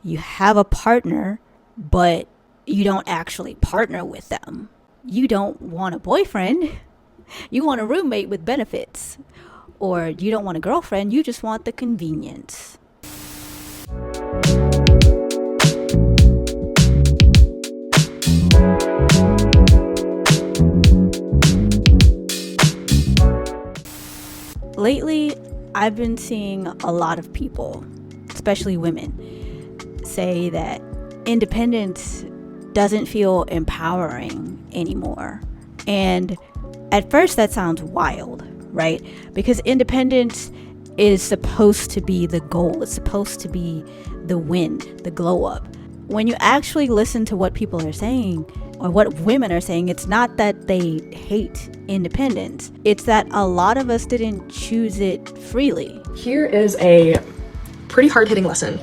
You have a partner, but you don't actually partner with them. You don't want a boyfriend. You want a roommate with benefits. Or you don't want a girlfriend, you just want the convenience. Lately, I've been seeing a lot of people, especially women, say that independence doesn't feel empowering anymore. And at first that sounds wild, right? Because independence is supposed to be the goal. It's supposed to be the win, the glow up. When you actually listen to what people are saying, or what women are saying, it's not that they hate independence. It's that a lot of us didn't choose it freely. Here is a pretty hard-hitting lesson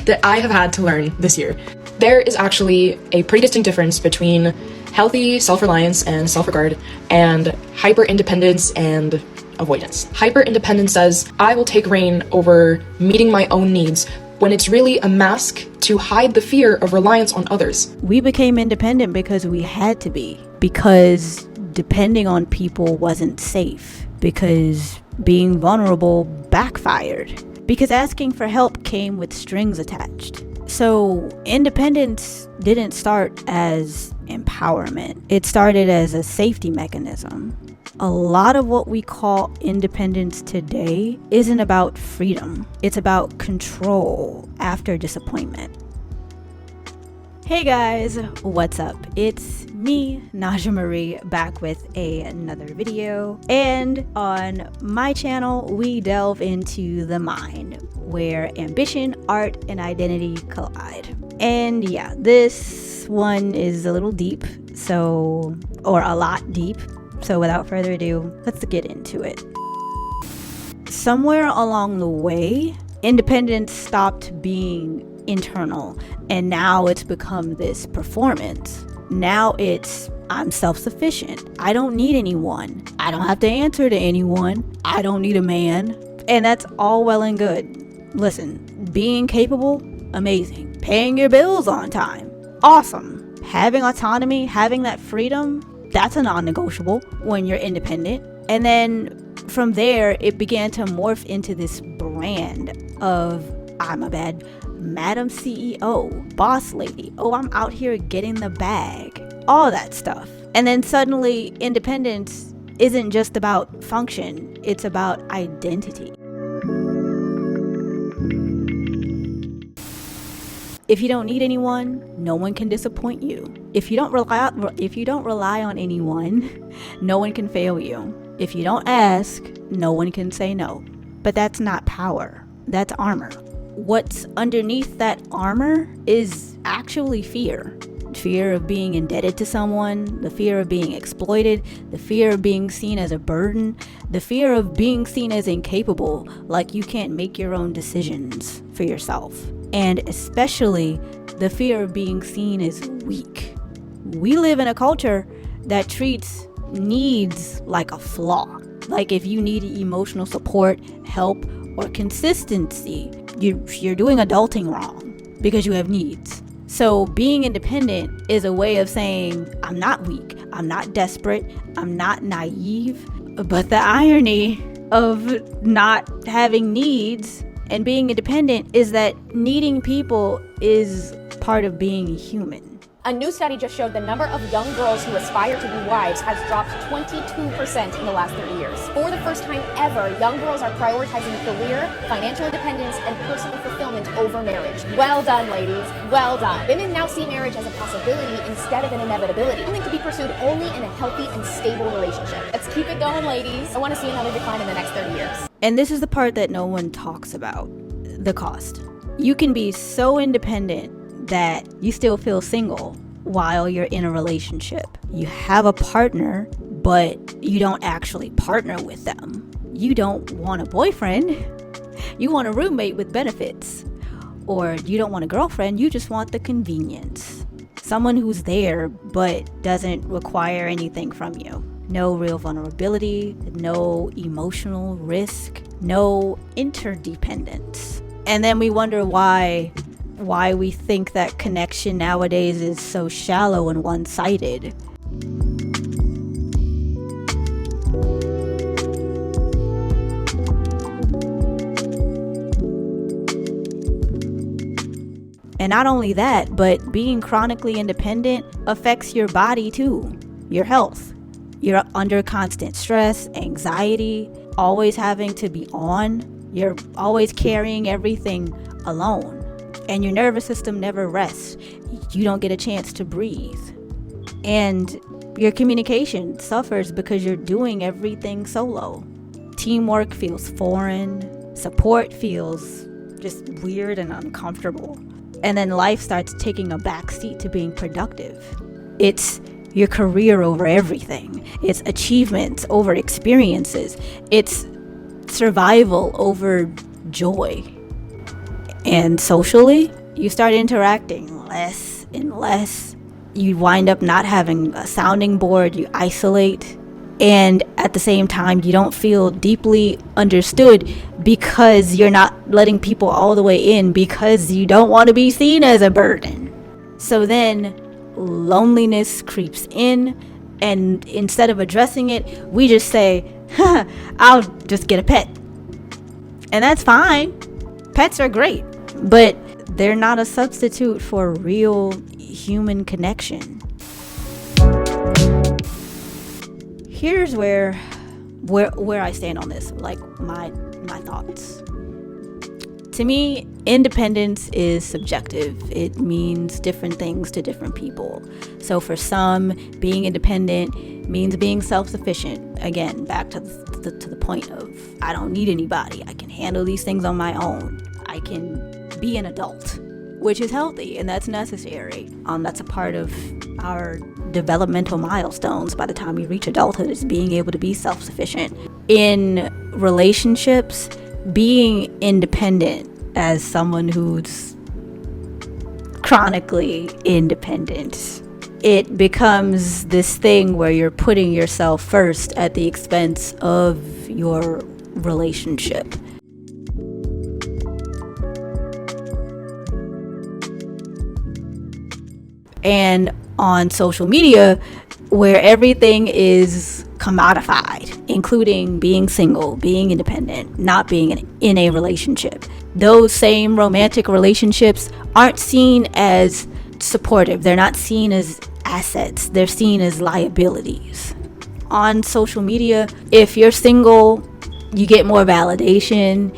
that I have had to learn this year. There is actually a pretty distinct difference between healthy self-reliance and self-regard and hyper-independence and avoidance. Hyper-independence says, I will take reign over meeting my own needs, when it's really a mask to hide the fear of reliance on others. We became independent because we had to be, because depending on people wasn't safe, because being vulnerable backfired, because asking for help came with strings attached. So independence didn't start as empowerment. It started as a safety mechanism. A lot of what we call independence today isn't about freedom. It's about control after disappointment. Hey guys, what's up? It's me, Najah Marie, back with another video. And on my channel, we delve into the mind, where ambition, art, and identity collide. And yeah, this one is a little deep, or a lot deep. So without further ado, let's get into it. Somewhere along the way, independence stopped being internal, and now it's become this performance. Now it's, I'm self-sufficient. I don't need anyone. I don't have to answer to anyone. I don't need a man. And that's all well and good. Listen, being capable, amazing. Paying your bills on time, awesome. Having autonomy, having that freedom, that's a non-negotiable when you're independent. And then from there, it began to morph into this brand of, I'm a bad Madam CEO, boss lady. Oh, I'm out here getting the bag. All that stuff. And then suddenly, independence isn't just about function. It's about identity. If you don't need anyone, no one can disappoint you. If you don't rely on anyone, no one can fail you. If you don't ask, no one can say no. But that's not power. That's armor. What's underneath that armor is actually fear. Fear of being indebted to someone, the fear of being exploited, the fear of being seen as a burden, the fear of being seen as incapable, like you can't make your own decisions for yourself. And especially the fear of being seen as weak. We live in a culture that treats needs like a flaw. Like if you need emotional support, help, or consistency, you're doing adulting wrong because you have needs. So being independent is a way of saying, I'm not weak, I'm not desperate, I'm not naive. But the irony of not having needs and being independent is that needing people is part of being human. A new study just showed the number of young girls who aspire to be wives has dropped 22% in the last 30 years. For the first time ever, young girls are prioritizing career, financial independence, and personal fulfillment over marriage. Well done, ladies. Well done. Women now see marriage as a possibility instead of an inevitability, something to be pursued only in a healthy and stable relationship. Let's keep it going, ladies. I want to see another decline in the next 30 years. And this is the part that no one talks about, the cost. You can be so independent that you still feel single while you're in a relationship. You have a partner, but you don't actually partner with them. You don't want a boyfriend. You want a roommate with benefits. Or you don't want a girlfriend, you just want the convenience. Someone who's there, but doesn't require anything from you. No real vulnerability, no emotional risk, no interdependence. And then we wonder why why we think that connection nowadays is so shallow and one-sided. And not only that, but being chronically independent affects your body too, your health. You're under constant stress, anxiety, always having to be on. You're always carrying everything alone. And your nervous system never rests. You don't get a chance to breathe. And your communication suffers because you're doing everything solo. Teamwork feels foreign. Support feels just weird and uncomfortable. And then life starts taking a backseat to being productive. It's your career over everything. It's achievements over experiences. It's survival over joy. And socially, you start interacting less and less. You wind up not having a sounding board. You isolate. And at the same time, you don't feel deeply understood because you're not letting people all the way in because you don't want to be seen as a burden. So then loneliness creeps in, and instead of addressing it, we just say, I'll just get a pet. And that's fine. Pets are great, but they're not a substitute for real human connection. Here's where I stand on this, like my thoughts. To me, independence is subjective. It means different things to different people. So for some, being independent means being self-sufficient. Again, back to the point of, I don't need anybody. I can handle these things on my own. I can be an adult, which is healthy and that's necessary. That's a part of our developmental milestones by the time we reach adulthood, is being able to be self-sufficient. In relationships, being independent as someone who's chronically independent, it becomes this thing where you're putting yourself first at the expense of your relationship. And on social media, where everything is commodified, including being single, being independent, not being in a relationship, those same romantic relationships aren't seen as supportive. They're not seen as assets. They're seen as liabilities. On social media, if you're single, you get more validation.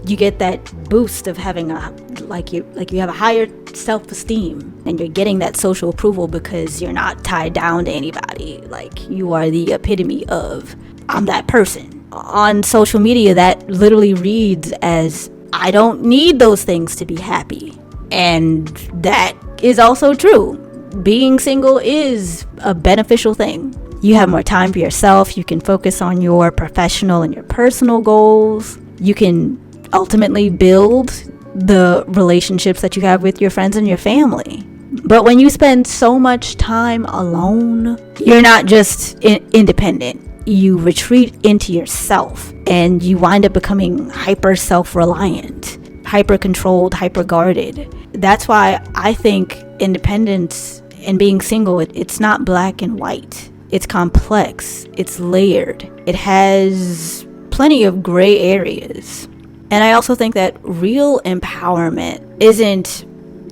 You get that boost of having you have a higher self-esteem, and you're getting that social approval because you're not tied down to anybody. Like, you are the epitome of, I'm that person. On social media, that literally reads as, I don't need those things to be happy. And that is also true. Being single is a beneficial thing. You have more time for yourself. You can focus on your professional and your personal goals. You can ultimately build the relationships that you have with your friends and your family. But when you spend so much time alone, you're not just independent. You retreat into yourself, and you wind up becoming hyper self-reliant, hyper controlled, hyper guarded. That's why I think independence and being single, it's not black and white. It's complex. It's layered. It has plenty of gray areas. And I also think that real empowerment isn't,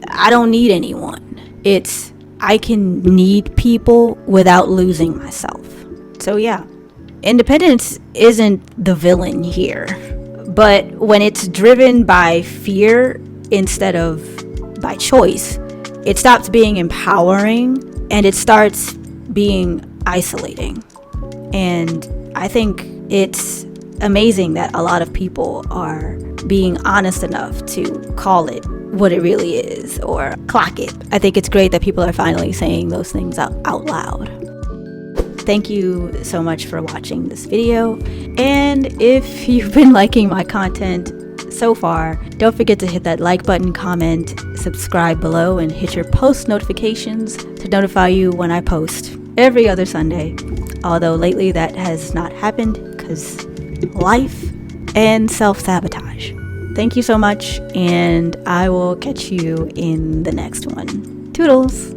I don't need anyone. It's, I can need people without losing myself. So yeah, independence isn't the villain here. But when it's driven by fear instead of by choice, it stops being empowering and it starts being isolating. And I think it's amazing that a lot of people are being honest enough to call it what it really is, or clock it. I think it's great that people are finally saying those things out loud. Thank you so much for watching this video. And if you've been liking my content so far, don't forget to hit that like button, comment, subscribe below, and hit your post notifications to notify you when I post every other Sunday. Although lately that has not happened because life and self-sabotage. Thank you so much, and I will catch you in the next one. Toodles!